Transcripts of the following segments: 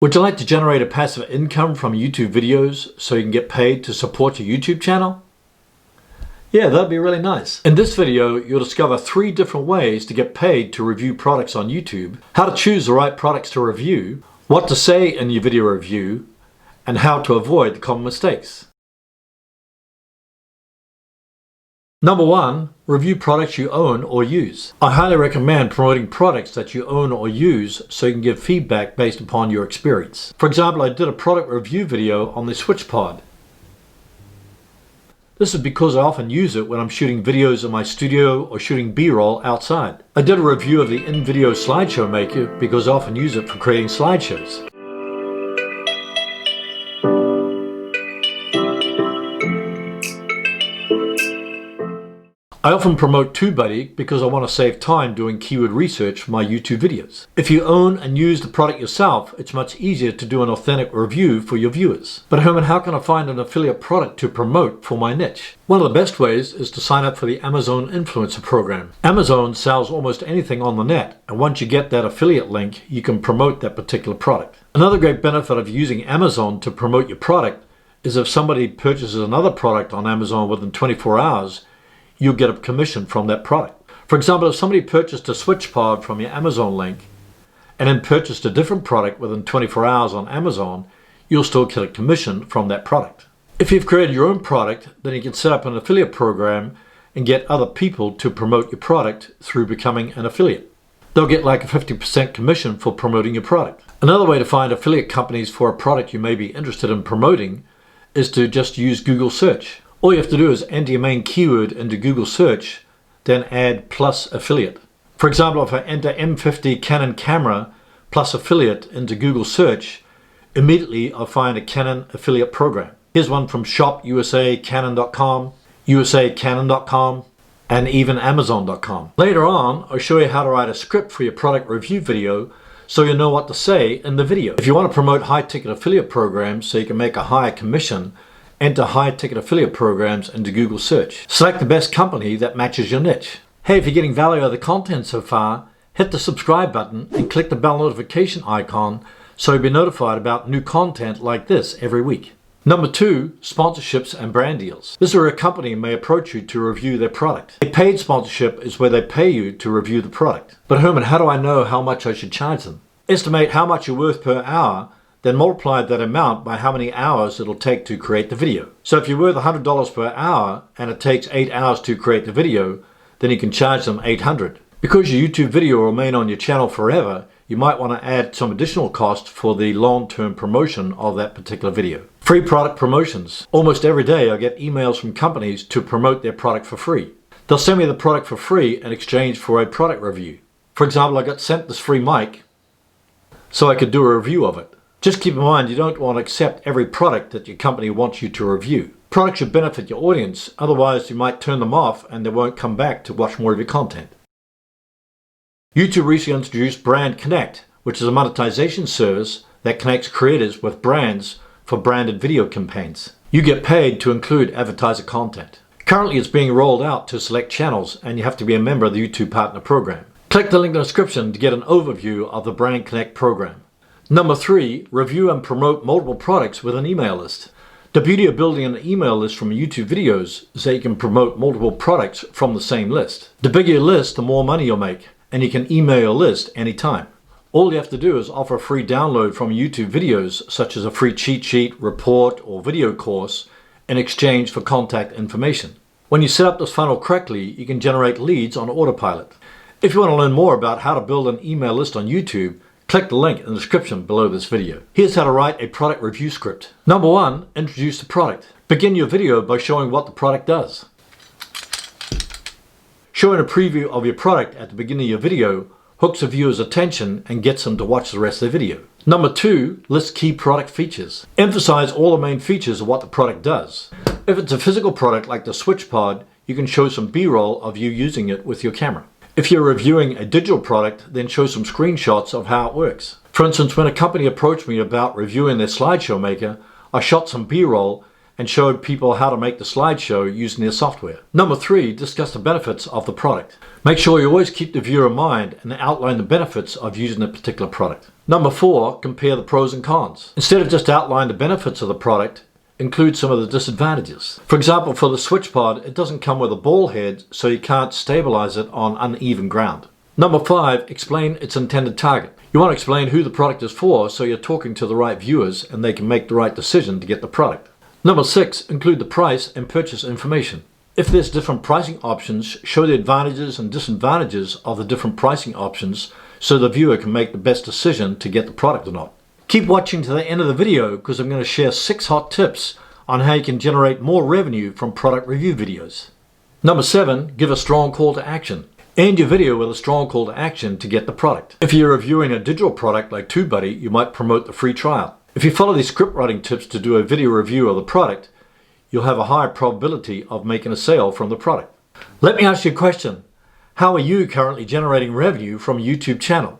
Would you like to generate a passive income from YouTube videos so you can get paid to support your YouTube channel? Yeah, that'd be really nice. In this video, you'll discover 3 different ways to get paid to review products on YouTube, how to choose the right products to review, what to say in your video review, and how to avoid the common mistakes. Number 1, review products you own or use. I highly recommend promoting products that you own or use so you can give feedback based upon your experience. For example, I did a product review video on the SwitchPod. This is because I often use it when I'm shooting videos in my studio or shooting B-roll outside. I did a review of the in-video slideshow maker because I often use it for creating slideshows. I often promote TubeBuddy because I want to save time doing keyword research for my YouTube videos. If you own and use the product yourself, it's much easier to do an authentic review for your viewers. But Herman, how can I find an affiliate product to promote for my niche? One of the best ways is to sign up for the Amazon Influencer Program. Amazon sells almost anything on the net, and once you get that affiliate link, you can promote that particular product. Another great benefit of using Amazon to promote your product is if somebody purchases another product on Amazon within 24 hours, you'll get a commission from that product. For example, if somebody purchased a SwitchPod from your Amazon link and then purchased a different product within 24 hours on Amazon, you'll still get a commission from that product. If you've created your own product, then you can set up an affiliate program and get other people to promote your product through becoming an affiliate. They'll get like a 50% commission for promoting your product. Another way to find affiliate companies for a product you may be interested in promoting is to just use Google search. All you have to do is enter your main keyword into Google search, then add plus affiliate. For example, if I enter M50 Canon camera plus affiliate into Google search, immediately I'll find a Canon affiliate program. Here's one from shopusacanon.com, usacanon.com, and even amazon.com. Later on, I'll show you how to write a script for your product review video so you know what to say in the video. If you want to promote high-ticket affiliate programs so you can make a higher commission, enter high-ticket affiliate programs into Google search. Select the best company that matches your niche. Hey, if you're getting value out of the content so far, hit the subscribe button and click the bell notification icon so you'll be notified about new content like this every week. Number 2, sponsorships and brand deals. This is where a company may approach you to review their product. A paid sponsorship is where they pay you to review the product. But Herman, how do I know how much I should charge them? Estimate how much you're worth per hour, then multiply that amount by how many hours it'll take to create the video. So if you're worth $100 per hour and it takes 8 hours to create the video, then you can charge them $800. Because your YouTube video will remain on your channel forever, you might want to add some additional cost for the long-term promotion of that particular video. Free product promotions. Almost every day I get emails from companies to promote their product for free. They'll send me the product for free in exchange for a product review. For example, I got sent this free mic so I could do a review of it. Just keep in mind you don't want to accept every product that your company wants you to review. Products should benefit your audience, otherwise you might turn them off and they won't come back to watch more of your content. YouTube recently introduced BrandConnect, which is a monetization service that connects creators with brands for branded video campaigns. You get paid to include advertiser content. Currently it's being rolled out to select channels and you have to be a member of the YouTube Partner Program. Click the link in the description to get an overview of the BrandConnect program. Number 3, review and promote multiple products with an email list. The beauty of building an email list from YouTube videos is that you can promote multiple products from the same list. The bigger your list, the more money you'll make, and you can email your list anytime. All you have to do is offer a free download from YouTube videos, such as a free cheat sheet, report, or video course, in exchange for contact information. When you set up this funnel correctly, you can generate leads on autopilot. If you want to learn more about how to build an email list on YouTube, click the link in the description below this video. Here's how to write a product review script. Number 1, introduce the product. Begin your video by showing what the product does. Showing a preview of your product at the beginning of your video hooks a viewer's attention and gets them to watch the rest of the video. Number 2, list key product features. Emphasize all the main features of what the product does. If it's a physical product like the SwitchPod, you can show some B-roll of you using it with your camera. If you're reviewing a digital product, then show some screenshots of how it works. For instance, when a company approached me about reviewing their slideshow maker, I shot some B-roll and showed people how to make the slideshow using their software. Number 3, discuss the benefits of the product. Make sure you always keep the viewer in mind and outline the benefits of using a particular product. Number 4, compare the pros and cons. Instead of just outline the benefits of the product, include some of the disadvantages. For example, for the SwitchPod, it doesn't come with a ball head, so you can't stabilize it on uneven ground. Number 5, explain its intended target. You want to explain who the product is for, so you're talking to the right viewers and they can make the right decision to get the product. Number 6, include the price and purchase information. If there's different pricing options, show the advantages and disadvantages of the different pricing options so the viewer can make the best decision to get the product or not. Keep watching to the end of the video because I'm going to share 6 hot tips on how you can generate more revenue from product review videos. Number 7, give a strong call to action. End your video with a strong call to action to get the product. If you're reviewing a digital product like TubeBuddy, you might promote the free trial. If you follow these script writing tips to do a video review of the product, you'll have a higher probability of making a sale from the product. Let me ask you a question. How are you currently generating revenue from a YouTube channel?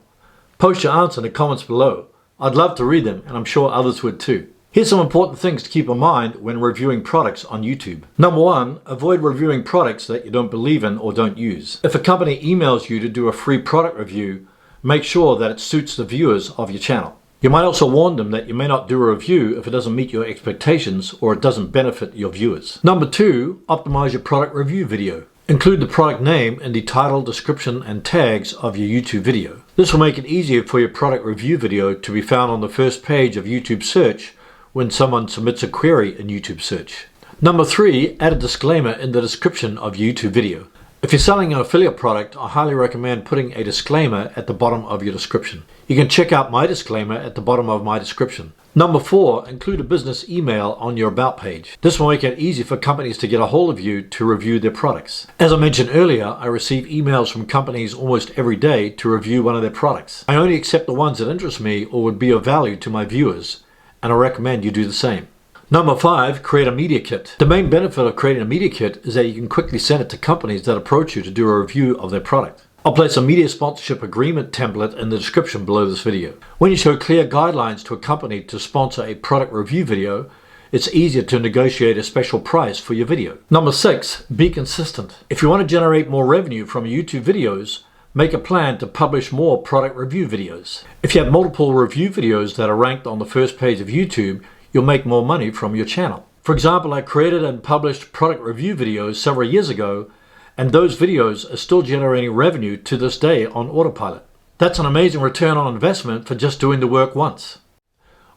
Post your answer in the comments below. I'd love to read them, and I'm sure others would too. Here's some important things to keep in mind when reviewing products on YouTube. Number 1, avoid reviewing products that you don't believe in or don't use. If a company emails you to do a free product review, make sure that it suits the viewers of your channel. You might also warn them that you may not do a review if it doesn't meet your expectations or it doesn't benefit your viewers. Number 2, optimize your product review video. Include the product name in the title, description, and tags of your YouTube video. This will make it easier for your product review video to be found on the first page of YouTube search when someone submits a query in YouTube search. Number 3, add a disclaimer in the description of your YouTube video. If you're selling an affiliate product, I highly recommend putting a disclaimer at the bottom of your description. You can check out my disclaimer at the bottom of my description. Number 4, include a business email on your About page. This will make it easy for companies to get a hold of you to review their products. As I mentioned earlier, I receive emails from companies almost every day to review one of their products. I only accept the ones that interest me or would be of value to my viewers, and I recommend you do the same. Number 5, create a media kit. The main benefit of creating a media kit is that you can quickly send it to companies that approach you to do a review of their product. I'll place a media sponsorship agreement template in the description below this video. When you show clear guidelines to a company to sponsor a product review video, it's easier to negotiate a special price for your video. Number 6, be consistent. If you want to generate more revenue from your YouTube videos, make a plan to publish more product review videos. If you have multiple review videos that are ranked on the first page of YouTube, you'll make more money from your channel. For example, I created and published product review videos several years ago, and those videos are still generating revenue to this day on autopilot. That's an amazing return on investment for just doing the work once.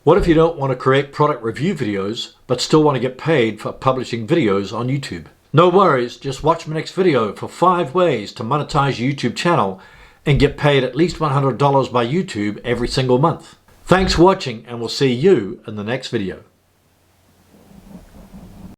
What if you don't want to create product review videos, but still want to get paid for publishing videos on YouTube? No worries, just watch my next video for 5 ways to monetize your YouTube channel and get paid at least $100 by YouTube every single month. Thanks for watching, and we'll see you in the next video.